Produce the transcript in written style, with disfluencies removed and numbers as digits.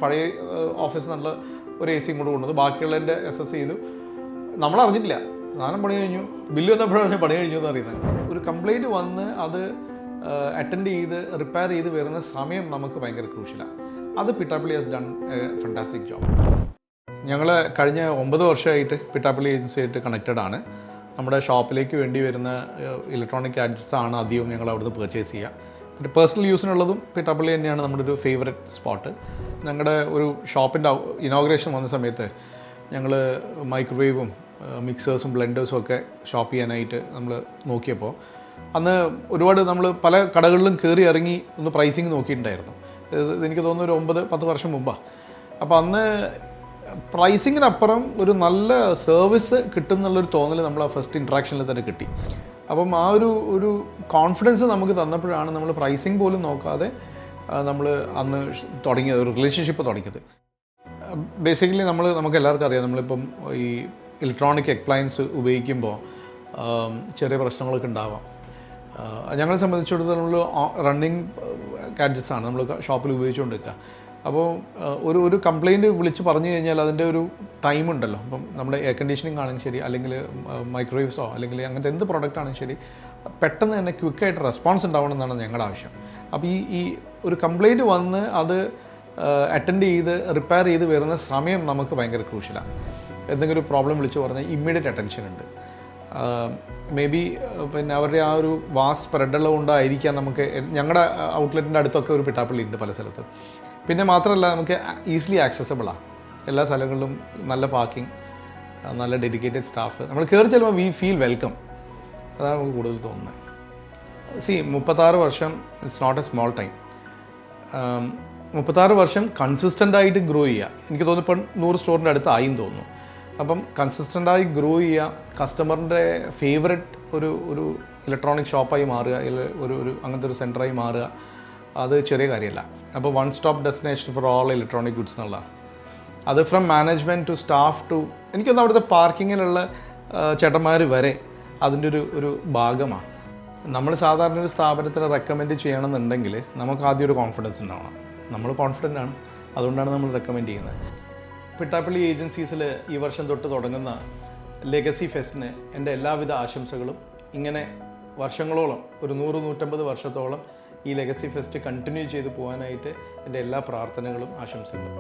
പഴയ ഓഫീസ് നല്ല ഒരു AC കൂടെ കൊണ്ടുവന്നു, ബാക്കിയുള്ളതിൻ്റെ SS ചെയ്തു. നമ്മളറിഞ്ഞിട്ടില്ല, സാധനം പണി കഴിഞ്ഞു, ബില്ല് വന്നപ്പോഴാണ് പണി കഴിഞ്ഞു എന്ന് അറിയുന്നത്. ഒരു കംപ്ലയിൻറ്റ് വന്ന് അത് അറ്റൻഡ് ചെയ്ത് റിപ്പയർ ചെയ്ത് വരുന്ന സമയം നമുക്ക് ഭയങ്കര ക്രൂഷ്യലാണ്. അത് Pittappilly has done a fantastic job. ഞങ്ങൾ കഴിഞ്ഞ 9 വർഷമായിട്ട് പിട്ടാപ്പള്ളി ഏജൻസിയായിട്ട് കണക്റ്റഡ് ആണ്. നമ്മുടെ ഷോപ്പിലേക്ക് വേണ്ടി വരുന്ന ഇലക്ട്രോണിക് ഗാഡ്ജറ്റ്സ് ആണ് അധികവും ഞങ്ങൾ അവിടുന്ന് പർച്ചേസ് ചെയ്യുക. പിന്നെ പേഴ്സണൽ യൂസിനുള്ളതും പിട്ടാപ്പള്ളി തന്നെയാണ് നമ്മുടെ ഒരു ഫേവറേറ്റ് സ്പോട്ട്. ഞങ്ങളുടെ ഒരു ഷോപ്പിൻ്റെ ഇനോഗ്രേഷൻ വന്ന സമയത്ത് ഞങ്ങൾ മൈക്രോവേവും മിക്സേഴ്സും ബ്ലെൻഡേഴ്സും ഒക്കെ ഷോപ്പ് ചെയ്യാനായിട്ട് നമ്മൾ നോക്കിയപ്പോൾ അന്ന് ഒരുപാട് നമ്മൾ പല കടകളിലും കയറി ഇറങ്ങി ഒന്ന് പ്രൈസിങ് നോക്കിയിട്ടുണ്ടായിരുന്നു. എനിക്ക് തോന്നുന്നു ഒരു 9-10 വർഷം മുമ്പാണ്. അപ്പോൾ അന്ന് പ്രൈസിങ്ങിനപ്പുറം ഒരു നല്ല സർവീസ് കിട്ടും എന്നുള്ളൊരു തോന്നൽ നമ്മൾ ആ ഫസ്റ്റ് ഇൻട്രാക്ഷനിൽ തന്നെ കിട്ടി. അപ്പം ആ ഒരു കോൺഫിഡൻസ് നമുക്ക് തന്നപ്പോഴാണ് നമ്മൾ പ്രൈസിങ് പോലും നോക്കാതെ നമ്മൾ അന്ന് തുടങ്ങിയത്, ഒരു റിലേഷൻഷിപ്പ് തുടങ്ങിയത്. ബേസിക്കലി നമുക്ക് എല്ലാവർക്കും അറിയാം, നമ്മളിപ്പം ഈ ഇലക്ട്രോണിക് അപ്ലയൻസ് ഉപയോഗിക്കുമ്പോൾ ചെറിയ പ്രശ്നങ്ങളൊക്കെ ഉണ്ടാവാം. ഞങ്ങളെ സംബന്ധിച്ചിടത്തോളം നമ്മൾ റണ്ണിങ് ഗാഡ്ജറ്റ്സ് ആണ് നമ്മൾ ഷോപ്പിൽ ഉപയോഗിച്ചുകൊണ്ടിരിക്കുക. അപ്പോൾ ഒരു കംപ്ലയിൻറ്റ് വിളിച്ച് പറഞ്ഞു കഴിഞ്ഞാൽ അതിൻ്റെ ഒരു ടൈം ഉണ്ടല്ലോ. അപ്പം നമ്മുടെ എയർ കണ്ടീഷനിങ് ആണെങ്കിൽ ശരി, അല്ലെങ്കിൽ മൈക്രോവേവ്സോ അല്ലെങ്കിൽ അങ്ങനത്തെ എന്ത് പ്രോഡക്റ്റ് ആണെങ്കിൽ ശരി, പെട്ടെന്ന് തന്നെ ക്വിക്കായിട്ട് റെസ്പോൺസ് ഉണ്ടാവണം എന്നാണ് ഞങ്ങളുടെ ആവശ്യം. അപ്പോൾ ഈ ഒരു കംപ്ലയിൻറ്റ് വന്ന് അത് അറ്റൻഡ് ചെയ്ത് റിപ്പയർ ചെയ്ത് വരുന്ന സമയം നമുക്ക് ഭയങ്കര ക്രൂഷ്യലാണ്. എന്തെങ്കിലും ഒരു പ്രോബ്ലം വിളിച്ച് പറഞ്ഞാൽ ഇമ്മീഡിയറ്റ് അറ്റൻഷൻ ഉണ്ട്. മേ ബി പിന്നെ അവരുടെ ആ ഒരു വാസ്റ്റ് സ്പ്രെഡുള്ളത് കൊണ്ടായിരിക്കാം നമുക്ക് ഞങ്ങളുടെ ഔട്ട്ലെറ്റിൻ്റെ അടുത്തൊക്കെ ഒരു പിട്ടാപ്പള്ളി ഉണ്ട് പല സ്ഥലത്തും. പിന്നെ മാത്രമല്ല നമുക്ക് ഈസിലി ആക്സസബിളാണ് എല്ലാ സ്ഥലങ്ങളിലും. നല്ല പാർക്കിംഗ്, നല്ല ഡെഡിക്കേറ്റഡ് സ്റ്റാഫ്, നമ്മൾ കയറി ചെല്ലുമ്പോൾ വി ഫീൽ വെൽക്കം. അതാണ് നമുക്ക് കൂടുതൽ തോന്നുന്നത്. 36 വർഷം it's not a small time. 36 വർഷം കൺസിസ്റ്റൻ്റായിട്ട് ഗ്രോ ചെയ്യുക. എനിക്ക് തോന്നുന്നു ഇപ്പം 100 സ്റ്റോറിൻ്റെ അടുത്ത് ആയിന്ന് തോന്നുന്നു. അപ്പം കൺസിസ്റ്റൻ്റായി ഗ്രോ ചെയ്യുക, കസ്റ്റമറിൻ്റെ ഫേവററ്റ് ഒരു ഇലക്ട്രോണിക് ഷോപ്പായി മാറുക, ഒരു അങ്ങനത്തെ ഒരു സെൻറ്ററായി മാറുക, അത് ചെറിയ കാര്യമല്ല. അപ്പോൾ one stop destination for all electronic goods എന്നുള്ളതാണ്. അത് from management to staff to എനിക്കൊന്ന് അവിടുത്തെ പാർക്കിങ്ങിലുള്ള ചേട്ടന്മാർ വരെ അതിൻ്റെ ഒരു ഭാഗമാണ്. നമ്മൾ സാധാരണ ഒരു സ്ഥാപനത്തിന് റെക്കമെൻഡ് ചെയ്യണമെന്നുണ്ടെങ്കിൽ നമുക്ക് ആദ്യം ഒരു കോൺഫിഡൻസ് ഉണ്ടാവണം. നമ്മൾ കോൺഫിഡൻ്റ് ആണ്, അതുകൊണ്ടാണ് നമ്മൾ റെക്കമെൻഡ് ചെയ്യുന്നത്. പിട്ടാപ്പള്ളി ഏജൻസീസിൽ ഈ വർഷം തൊട്ട് തുടങ്ങുന്ന ലെഗസി ഫെസ്റ്റിന് എൻ്റെ എല്ലാവിധ ആശംസകളും. ഇങ്ങനെ വർഷങ്ങളോളം, ഒരു 100-150 വർഷത്തോളം ഈ ലെഗസി ഫെസ്റ്റ് കണ്ടിന്യൂ ചെയ്ത് പോകാനായിട്ട് എൻ്റെ എല്ലാ പ്രാർത്ഥനകളും ആശംസകളും.